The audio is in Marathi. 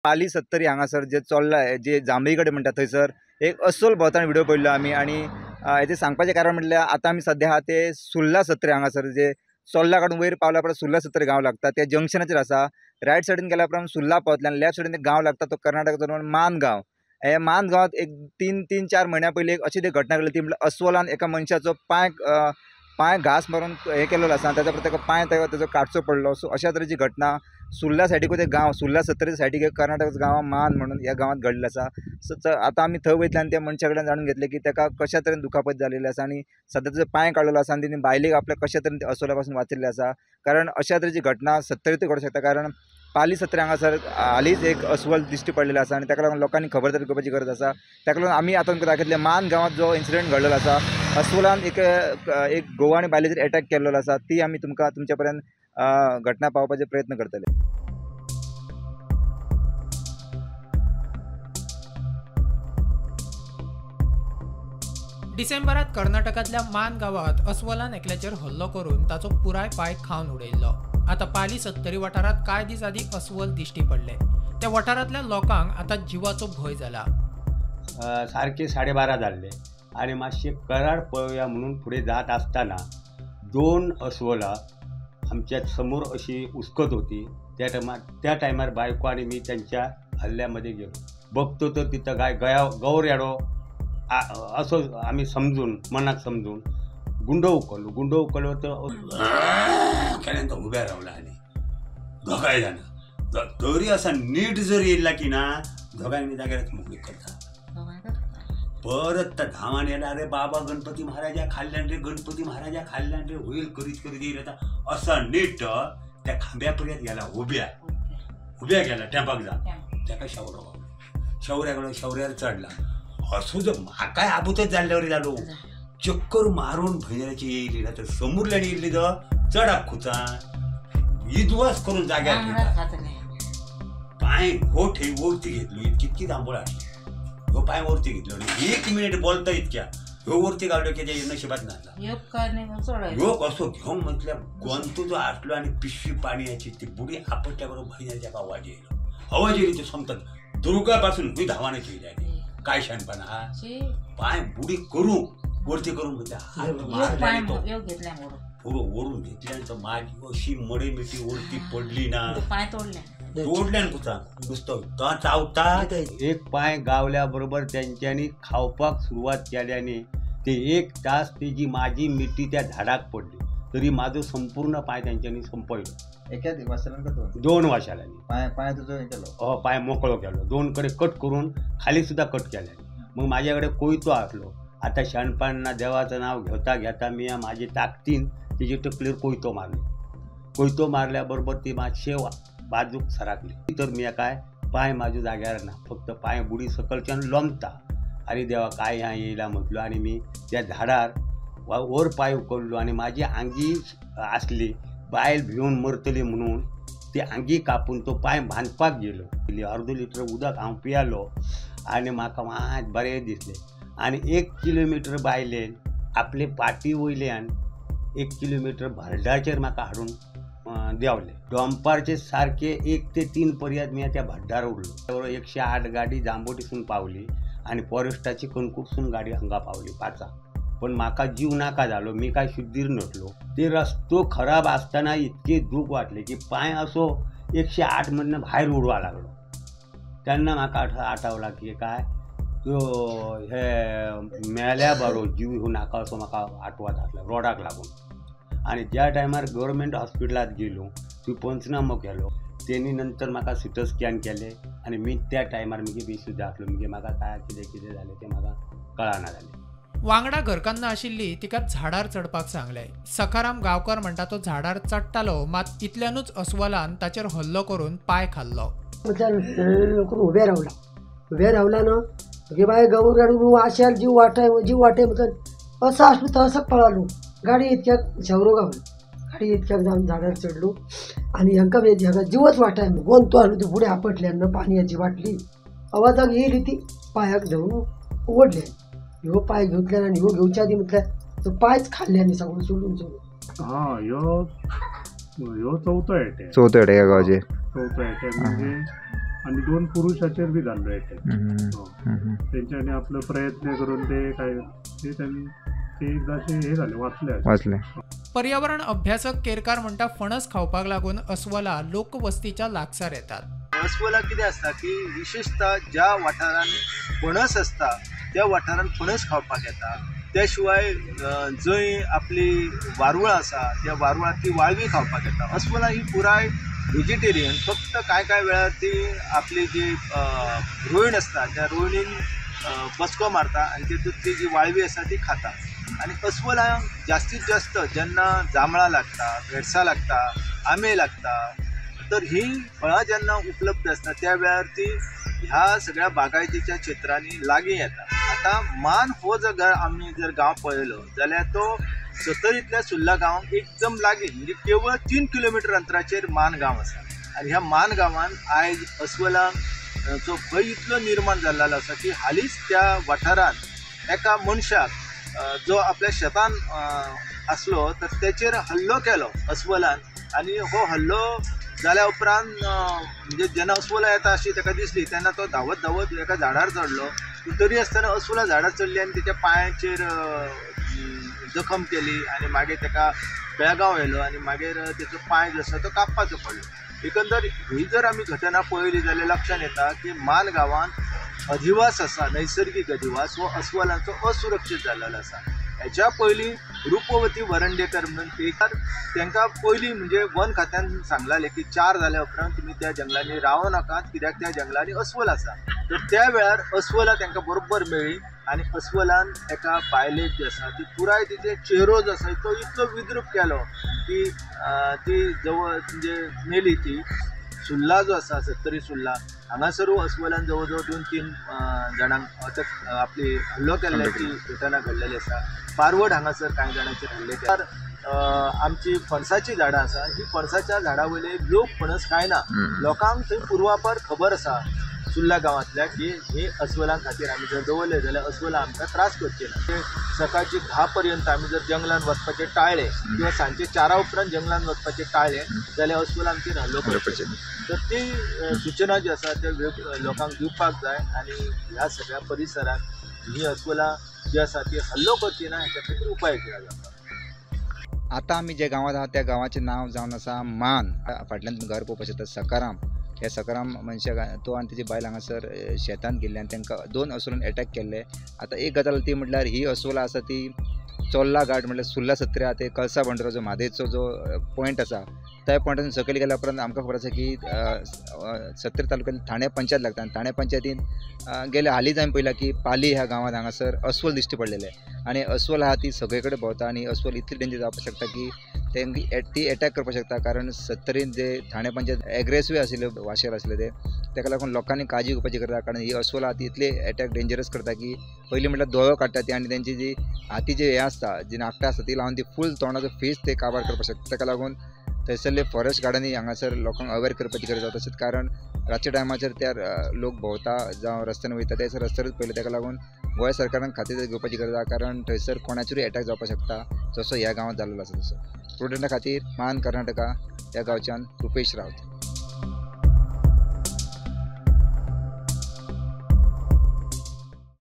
पाली 70 हांगासर जे चल्लां जे जांभळी कडेन म्हणटा थंयसर एक अस्सल भोंवतानी व्हिडिओ पळयल्लो आमी आनी हेजें सांगपाचें कारण म्हटल्यार आतां आमी सद्या आहा ते सुर्ला 70 हांगासर जे चोल्ला काडून वयर पावल्या उपरांत सुर्ला 70 गांव लागता त्या जंक्शनाचेर आसा। रायट सायडीन गेल्या उपरांत सुर्ला पावतले आनी लेफ्ट सायडीन गांव लागता तो कर्नाटकाचो मान गांव। हे मान गांवांत एक 3-4 म्हयन्या पयलीं एक अशी घटना घडली ती म्हटल्यार अस्वलान एका मनशाचो पांय घास मारून हे केल्लो आसा ताच्या उपरांत ताका पांय तेजो काडचो पडलो। सो अशा तरेची घटना सुर्ला सायडीकूच एक गांव सुर्ला 70 सायडीक एक कर्नाटकाचो गांव मान म्हणून ह्या गांवांत घडलेलें आसा। सो आतां आमी थंय वयतले आनी त्या मनशा कडल्यान जाणून घेतलें की ताका कशा तरेन दुखापत जालेली आसा आनी सद्या ताजो पांय काडलेलो आसा आनी तिणें बायलेक आपल्या कशा तरेन अस्वला पासून वाचयल्लें आसा। कारण अशा तरेची घटना 70 घडूंक शकता कारण पाली 70 हांगासर हालींच एक अस्वल दिश्टी पडलेलो आसा आनी ताका लागून लोकांनी खबरदारी घेवपाची गरज आसा। ताका लागून आमी आतां तुमकां दाखयतले मान गांवांत जो इन्सिडेंट घडलेलो आसा अस्वलान एक घोव आनी बायलेचेर एटॅक केल्लो आसा ती आमी तुमकां तुमचे पर्यंत घटना पावोवपाचे प्रयत्न करतले। डिसेंबरात कर्नाटकातल्या मान गावात अस्वलान एकल्याचेर हल्लो करून ताचो पुराय पाय खावन उडयल्लो। आता पाली 70 वाठारात कांय दीस आदी अस्वल दिश्टी पडले। त्या वाठारातल्या लोकांक आता जिवाचो भय जाला। सारखे 12:30 जाल्ले आणि मातशे कराड पळोवया म्हणून फुडें जात आसतना 2 अस्वलां आमच्या समोर अशी हुस्कत होती। त्या टायमार बायको आणि मी त्यांच्या हल्ल्यामध्ये गेलो। बघतो तर तिथं गौर येडो असं आम्ही समजून मनाक समजून गुंडो उकललो तर केल्यानंतर उभ्या रावला आणि दोगांय जाणां तरी असा नीट जर येयला की ना दोगांयनी जाग्यार मोकळीक करता। परत धावान येणार रे बाबा गणपती महाराजा खाल्ल्यान रे होईल करीत येईल आता असा नीट त्या खांब्यापर्यंत गेला उभ्या गेला टॅम्पाक जावन ताका शौर्यार चढला। असो जर म्हाकाय आबूतच जाल्ल्यावर जालो चक्कर मारून भंयराची येयली ना तर समोरल्यान येयल्ली जो चडाक खुचान इद्वास करून जाग्यार पांय हे वरती घेतलो इतकी जांभूळ हाडली ह्यो पांय वरती घेतलो आनी 1 मिनीट बोलता इतक्या ह्यो वरती काडलो की तेच्या नशिबात नासला। ह्यो कसो घेवंक म्हटल्यार गोंतू जो आटलो आनी पिशवी पाणयाची ती बुडी आपटल्या बरोबर भंयराच्या आवाज येयली तो समजतात दुर्गा पासून खंय धावानच येयली काय शानपण हा पाय बुडी करू वरती करून पुरो ओढून घेतल्यानंतर माझी अशी मडे मिठी वरती पडली ना पाय तोडल्यान कुचा नुसतं तो चावता एक पाय गावल्या बरोबर त्यांच्यानी खावपाक सुरुवात केल्याने ते 1 तास तेजी माझी मिठी त्या झाडाक पडली तरी माझं संपूर्ण पाय त्यांच्यानी संपयलो। एका वाशालान का 2 वाशालांनी पाय तुजो केलो पाय मोकळो केलो 2 कडे कट करून खाली सुद्धा कट केले। मग माझ्याकडे कोयतो असलो आता शाणपणा देवाचं नाव घेता मी माझी ताकदीन तिची टकलीर कोयतो मारल्याबरोबर ती मातशे बाजूक सरकली तर मी काय पाय माझ्या जाग्यार ना फक्त पाय बुडी सकलच्यान लोंबता। अरे देवा काय ह्या येयला म्हटलो आणि मी त्या झाडार वर पाय उकललो आणि माझी आंगी असली बायल भिवून मरतली म्हणून ती आंगी कापून तो पाय बांदपाक गेलो। अर्ध लिटर उदक हांव पियालो आणि म्हाका मात बरें दिसलें आणि 1 किलोमीटर बायलेन आपले पाटी वयल्यान 1 किलोमीटर भड्डाचेर म्हाका हाडून देवले। डॉम्पारचे सारखे 1 ते 3 पर्यंत मी त्या भड्डार उरलो। 108 गाडी जांबोटीसून पावली आणि फॉरेस्टाची कणकूटसून गाडी हांगा पावली 5 पण म्हाका जीव नाका जालो मी काय शुद्धीर नसलो। ते रस्तो खराब असताना इतके दूख वाटले की पाय असो 108 मधनं भायर उडवा लागलो। त्यांना म्हाका आठवला की काय तो हे मेल्या बरो जीव घेऊन नाका असो म्हाका आठवत आसलो रोडाक लागून। आणि ज्या टायमार गव्हर्मेंट हॉस्पिटलात गेलो थंय पंचनामो केलो त्यांनी नंतर म्हाका सिटी स्कॅन केले आणि मी त्या टायमार मी बेशुद्ध आसलो म्हणजे म्हाका काय कितें जालें तें म्हाका कळना जालें। वांगडा घरकान्न आशिल्ली तिका झाडार चढपाक सांगले। सखाराम गांवकार म्हणटा तो झाडार चडटालो मात इतल्यानूच अस्वलान ताचेर हल्लो करून पाय खाल्लो। उभे रावला ना घे बाय गौर आशार जीव वाटे म्हणतात असं असलो तसं पळालो। गाडी इतक्याक शेवरो गाडी इतक्याक जावन झाडार चढलो आणि हांकां जीवच वाटाय गोंतो आलो ती फुडें आपटल्यान पाणयाची बाटली आवाजाक येयली ती पांयाक धरून उगडले। ह्यो पाय घेतल्यान आनी ह्यो घेवच्या आदी म्हटल्यार तो पायच खाल्ल्यानी सगळो सोडून ह्यो चवथो एटॅक ह्या गांवाचे म्हणजे आणि 2 पुरुषाचेर बी जाल्लो अटॅक. तेंच्यांनी आपलो प्रयत्न करून ते काय ते त्यांनी ते जशे हे झाले वाचले. पर्यावरण अभ्यासक केरकार म्हणटा फणस खावपाक लागून अस्वलां लोकवस्तीच्या लागसार येतात. अस्वलां कितें आसता की विशेषतः ज्या वाठारांत फणस आसता त्या वाठारांत फणस खावपाक येता. त्या शिवाय जंय आपली वारुळां आसा त्या वारुळांतली वाळवी खावपाक येता. अस्वलां ही पुराय व्हेजिटेरियन. फक्त काय वेळार ती आपली जी रोयण आसता त्या रोयणीन बसको मारता आणि तेतूंतली जी वाळवी आसा ती खाता. आणि अस्वलांक जास्तीत जास्त जेन्ना जांभळां लागता, भेरसां लागता, आंबे लागता, तर ही फळां जेन्ना उपलब्ध आसता त्या वेळार ती ह्या सगळ्या बागायतीच्या क्षेत्रांनी लागीं येता. आता मान हो जर आमी जर गांव पळयलो जाल्यार तो सत्तरींतल्या सुर्ला गांवाक एकदम लागीं म्हणजे केवळ 3 किलोमिटर अंतराचेर मान गांव आसा. आणि ह्या मान गांवांत आयज अस्वलांचो भंय इतलो निर्माण जाल्लो आसा की हालींच त्या वाठारांत एका मनशाक जो आपल्या शेतान आसलो तर तेचेर हल्लो केलो अस्वलान. आणि हो हल्लो जाल्या उपरांत म्हणजे जेन्ना अस्वलां येता अशी ताका दिसली तेन्ना तो धांवत एका झाडार चडलो. तरी आसतना अस्वलां झाडार चडली आनी तेच्या पांयाचेर जखम केली आणि मागीर ताका बेळगांव व्हेलो आणि मागीर तेचो पांय जो आसा तो कापपाचो पडलो. एकंदर ही जर आमी घटना पळयली जाल्यार लक्षांत येता की मान गांवांत अधिवास आसा, नैसर्गीक अधिवास हो अस्वलांचो असुरक्षीत जाल्लो आसा. हेच्या पयलीं रुपवती वरंडेकर म्हणून एक तांकां पयलीं म्हणजे वन खात्यान सांगलाले की 4 जाल्या उपरांत तुमी त्या जंगलांनी रावो नाकात कित्याक त्या जंगलांनी अस्वल आसा. तर त्या वेळार अस्वलां तांकां बरोबर मेळ्ळी आणि अस्वलान एका बायलेक जी आसा ती पुराय तिचे चेहरो जो आसा तो इतलो विद्रूप केलो की ती जवळ म्हणजे मेली. ती सुर्ला जो आसा सत्तरी सुर्ला हांगासरू अस्वलान जवळ 2-3 जाणांक अटक आपली हल्लो केल्ल्याची घटना घडलेली आसा. पारवड हांगासर कांय जाणांचेर हल्ले केल्यार आमची फणसाची झाडां आसा ही फणसाच्या झाडां वयले लोक फणस खायना. लोकांक थंय पुर्वापार खबर आसा सुर्ला गांवांतल्या की हे अस्वलां खातीर आमी जर दवरले जाल्यार अस्वलां आमकां त्रास करचे ना. ते सकाळची 10 पर्यंत आमी जर जंगलान वचपाचें टाळ्ळे किंवा सांजचे 4 उपरांत जंगलान वचपाचें टाळ्ळे जाल्यार अस्वलां आमचेर हल्लो करचे. तर ती सूचना जी आसा ते लोकांक दिवपाक जाय आणि ह्या सगळ्या परिसरांत ही अस्वलां जी आसा ती हल्लो करची ना हेच्या खातीर उपाय केला जाता. आता आमी जे गांवांत आहा त्या गांवाचें नांव जावन आसा मान. फाटल्यान तुमी घर पळोवपाक शकता सकाराम. हे सकाराम मनशाक तो आनी तेजी बायल हांगासर शेतांत गेल्ले आनी तांकां 2 अस्वलान अटॅक केल्ले. आतां एक गजाल ती म्हटल्यार ही अस्वलां आसा ती चोल्ला घाट म्हटल्यार सुर्ला सत्र्या ते कळसा बंदराचो जो म्हादेचो जो पॉयंट आसा त्या पॉयंटासून सकयल गेल्या उपरांत आमकां खबर आसा की सत्तरी तालुक्यांत ठाणे पंचायत लागता आनी ठाणे पंचायतीन गेल्या हालींच आमी पळयलां की पाली ह्या गांवांत हांगासर अस्वल दिश्टी पडलेले. आनी अस्वल आहा ती सगळे कडेन भोंवता आनी अस्वल इतली डेंजर जावपाक शकता की ती अटॅक करपाक शकता. कारण सत्तरीन जे ठाणे पंचायत एग्रेसिव्ह आशिल्ले वाशेर आसले ते ताका लागून लोकांनी काळजी घेवपाची गरज आसा. कारण ही अस्वल आहा ती इतली अटॅक डेंजरस करता की पयलीं म्हटल्यार दोळो काडटा ती आनी तेंची जी हाती जे हे आसता जी नाकटां आसता ती लावन ती फूल तोंडाचो फेस ते काबार करपाक शकता. ताका लागून थंयसरले फॉरेस्ट गार्डांनी हांगासर लोकांक अवेअर करपाची गरज आसा. तशेंच कारण रातच्या टायमाचेर त्या लोक भोंवता जावं रस्त्यान वयता ते रस्त्यारूच पयले. ताका लागून गोंय सरकारान खातीर घेवपाची गरज आसा. कारण थंयसर कोणाचेरूय अटॅक जावपाक शकता जसो ह्या गांवांत जाल्लो आसा तसो. स्टुडंटा खातीर मान कर्नाटका ह्या गांवच्यान रुपेश रावत.